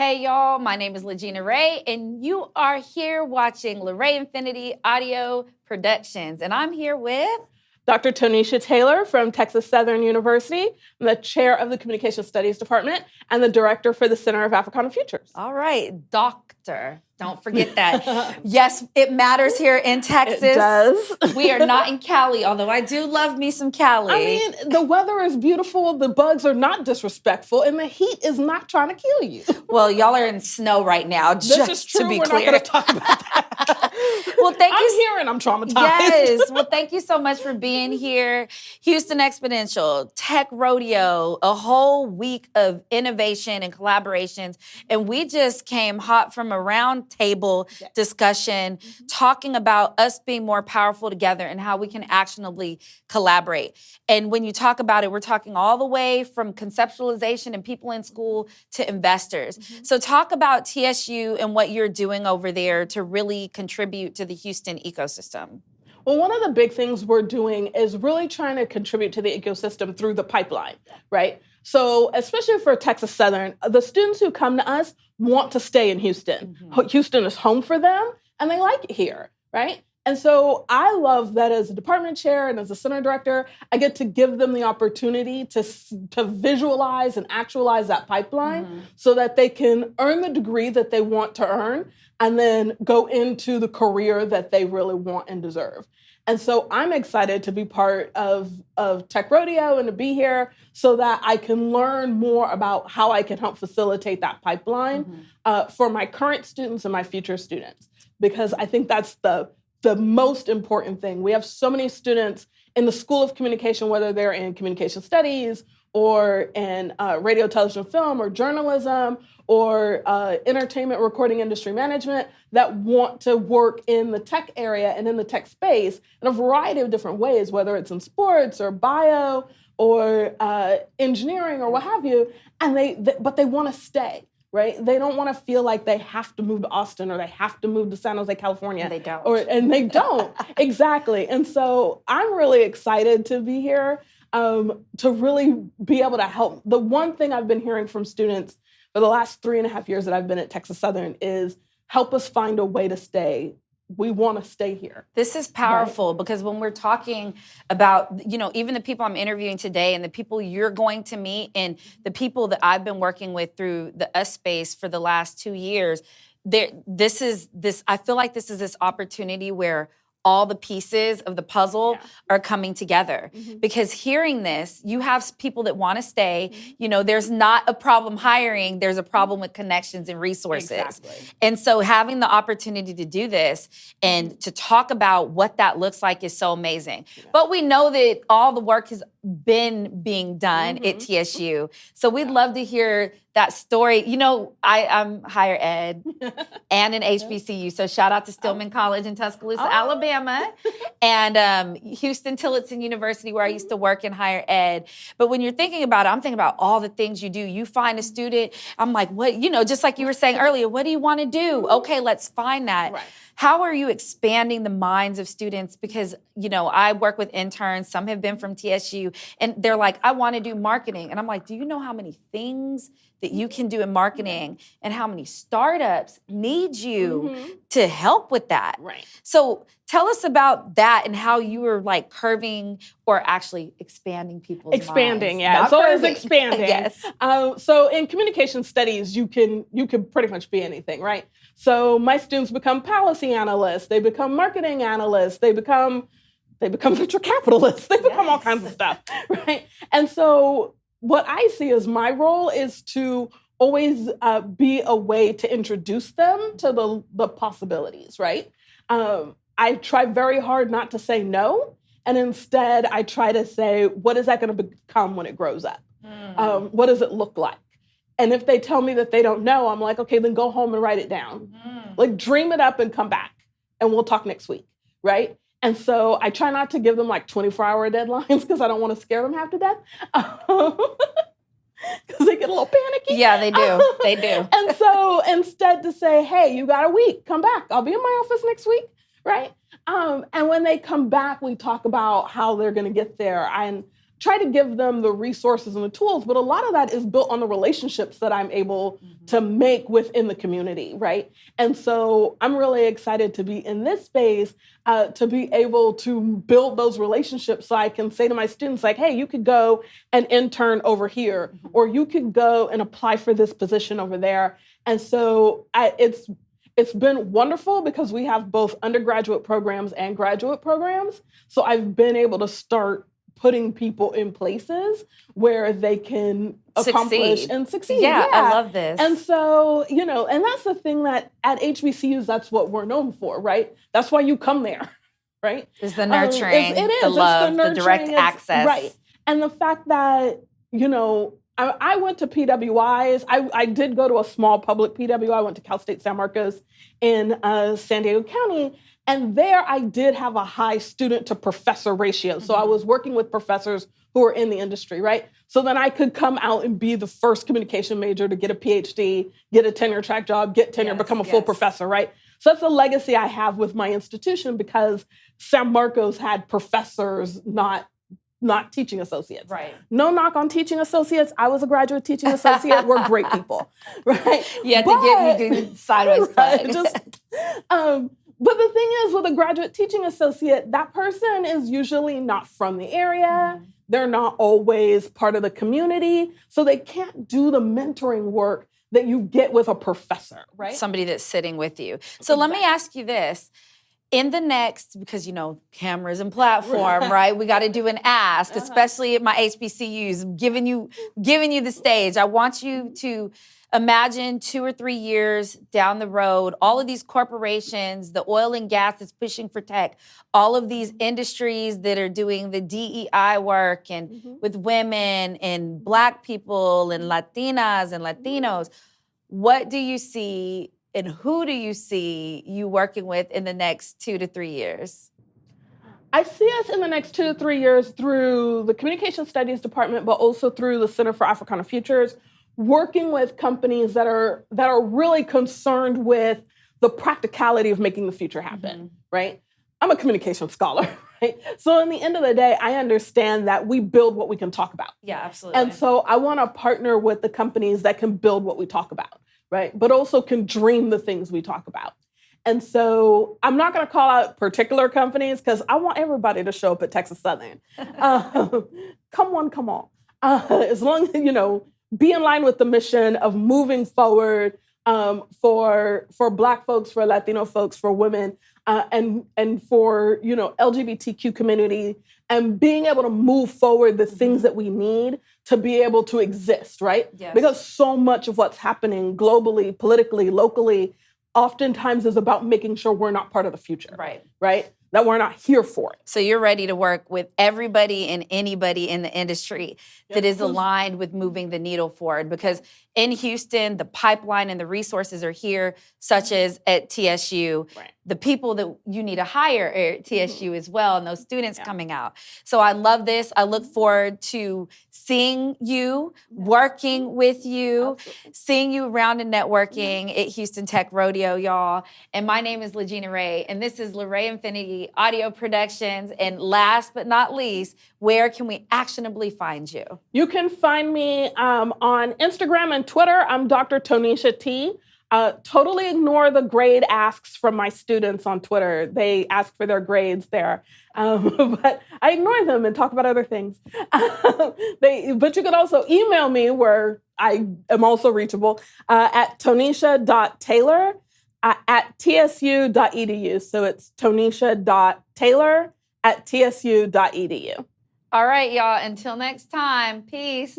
Hey, y'all, my name is LaGina Ray, and you are here watching LaRay Infinity Audio Productions. And I'm here with Dr. Toneisha Taylor from Texas Southern University. I'm the chair of the Communication Studies Department and the director for the Center of Africana Futures. All right, doctor. Don't forget that. Yes, it matters here in Texas. It does. We are not in Cali, although I do love me some Cali. I mean, the weather is beautiful, the bugs are not disrespectful, and the heat is not trying to kill you. Well, y'all are in snow right now, This just is true. to be We're clear. not going to talk about that. Well, thank you. I'm here and I'm traumatized. Yes. Well, thank you so much for being here. Houston Exponential, Tech Rodeo, a whole week of innovation and collaborations. And we just came hot from a round table discussion talking about us being more powerful together and how we can actionably collaborate. And when you talk about it, we're talking all the way from conceptualization and people in school to investors. So talk about TSU and what you're doing over there to really contribute to the Houston ecosystem. Well, one of the big things we're doing is really trying to contribute to the ecosystem through the pipeline, right? So especially for Texas Southern, the students who come to us want to stay in Houston. Houston is home for them, and they like it here, right? And so I love that as a department chair and as a center director, I get to give them the opportunity to visualize and actualize that pipeline so that they can earn the degree that they want to earn and then go into the career that they really want and deserve. And so I'm excited to be part of Tech Rodeo and to be here so that I can learn more about how I can help facilitate that pipeline for my current students and my future students, because I think that's the most important thing. We have so many students in the School of Communication, whether they're in communication studies or in radio, television, film, or journalism, or entertainment, recording industry management, that want to work in the tech area and in the tech space in a variety of different ways, whether it's in sports or bio or engineering or what have you, and but they want to stay. Right? They don't want to feel like they have to move to Austin or they have to move to San Jose, California. And they don't. And they don't. Exactly. And so I'm really excited to be here to really be able to help. The one thing I've been hearing from students for the last 3.5 years that I've been at Texas Southern is help us find a way to stay. We want to stay here. This is powerful because when we're talking about, even the people I'm interviewing today and the people you're going to meet and the people that I've been working with through the US space for the last 2 years, I feel like this is this opportunity where all the pieces of the puzzle are coming together. Because hearing this, you have people that want to stay. There's not a problem hiring, there's a problem with connections and resources. Exactly. And so having the opportunity to do this and to talk about what that looks like is so amazing. But we know that all the work has been being done at TSU. So we'd love to hear that story. I'm higher ed and an HBCU. So shout out to Stillman College in Tuscaloosa, Alabama, and Houston Tillotson University, where I used to work in higher ed. But when you're thinking about it, I'm thinking about all the things you do. You find a student, I'm like, what, just like you were saying earlier, what do you want to do? Okay, let's find that. Right. How are you expanding the minds of students? Because, I work with interns, some have been from TSU, and they're like, I want to do marketing. And I'm like, do you know how many things that you can do in marketing and how many startups need you to help with that? Right. So tell us about that and how you were like curving or actually expanding people's Expanding, minds. yeah. Not It's always curving. expanding. Yes. So in communication studies, you can pretty much be anything, right? So my students become policy analysts, they become marketing analysts, they become venture capitalists, they become all kinds of stuff, right? And so what I see as my role is to always be a way to introduce them to the possibilities, right? I try very hard not to say no, and instead I try to say, what is that going to become when it grows up? What does it look like? And if they tell me that they don't know, I'm like, okay, then go home and write it down. Like dream it up and come back and we'll talk next week, right? And so I try not to give them like 24-hour deadlines because I don't want to scare them half to death. Because they get a little panicky. Yeah, they do. They do. And so instead to say, hey, you got a week, come back. I'll be in my office next week, right? And when they come back, we talk about how they're going to get there. And try to give them the resources and the tools, but a lot of that is built on the relationships that I'm able to make within the community, right? And so I'm really excited to be in this space, to be able to build those relationships so I can say to my students, like, hey, you could go and intern over here, or you could go and apply for this position over there. And so it's been wonderful because we have both undergraduate programs and graduate programs. So I've been able to start putting people in places where they can accomplish and succeed. Yeah, I love this. And so, and that's the thing that at HBCUs, that's what we're known for, right? That's why you come there, right? Is the nurturing, the love, the direct access. Right. And the fact that, I went to PWIs. I did go to a small public PWI. I went to Cal State San Marcos in San Diego County. And there I did have a high student to professor ratio. So I was working with professors who are in the industry, right? So then I could come out and be the first communication major to get a PhD, get a tenure track job, get tenure, become a full professor, right? So that's a legacy I have with my institution because San Marcos had professors, not teaching associates. Right. No knock on teaching associates. I was a graduate teaching associate. We're great people, right? You had to get me doing sideways play. But the thing is, with a graduate teaching associate, that person is usually not from the area. They're not always part of the community. So they can't do the mentoring work that you get with a professor, right? Somebody that's sitting with you. So let me ask you this. In the next, because, cameras and platform, right? We got to do an ask, especially at my HBCUs, giving you the stage. I want you to imagine 2 or 3 years down the road, all of these corporations, the oil and gas that's pushing for tech, all of these industries that are doing the DEI work and with women and Black people and Latinas and Latinos. What do you see and who do you see you working with in the next 2 to 3 years? I see us in the next 2 to 3 years through the Communication Studies Department, but also through the Center for Africana Futures, working with companies that are really concerned with the practicality of making the future happen, right? I'm a communication scholar, right? So in the end of the day, I understand that we build what we can talk about. Yeah, absolutely. And so I want to partner with the companies that can build what we talk about, right? But also can dream the things we talk about. And so I'm not going to call out particular companies because I want everybody to show up at Texas Southern. Come on. As long as, be in line with the mission of moving forward for Black folks, for Latino folks, for women, and for, LGBTQ community, and being able to move forward the things that we need to be able to exist, right? Yes. Because so much of what's happening globally, politically, locally, oftentimes is about making sure we're not part of the future, right? That we're not here for it. So you're ready to work with everybody and anybody in the industry that is aligned with moving the needle forward. Because in Houston, the pipeline and the resources are here, such as at TSU, the people that you need to hire at TSU as well, and those students coming out. So I love this. I look forward to seeing you, working with you, seeing you around and networking at Houston Tech Rodeo, y'all. And my name is LaGina Ray, and this is LaRay Infinity Audio Productions. And last but not least, where can we actionably find you? You can find me on Instagram and Twitter. I'm Dr. Toneisha T. Totally ignore the grade asks from my students on Twitter. They ask for their grades there. But I ignore them and talk about other things. But you can also email me where I am also reachable at toneisha.taylor at tsu.edu. So it's toneisha.taylor at tsu.edu. All right, y'all. Until next time, peace.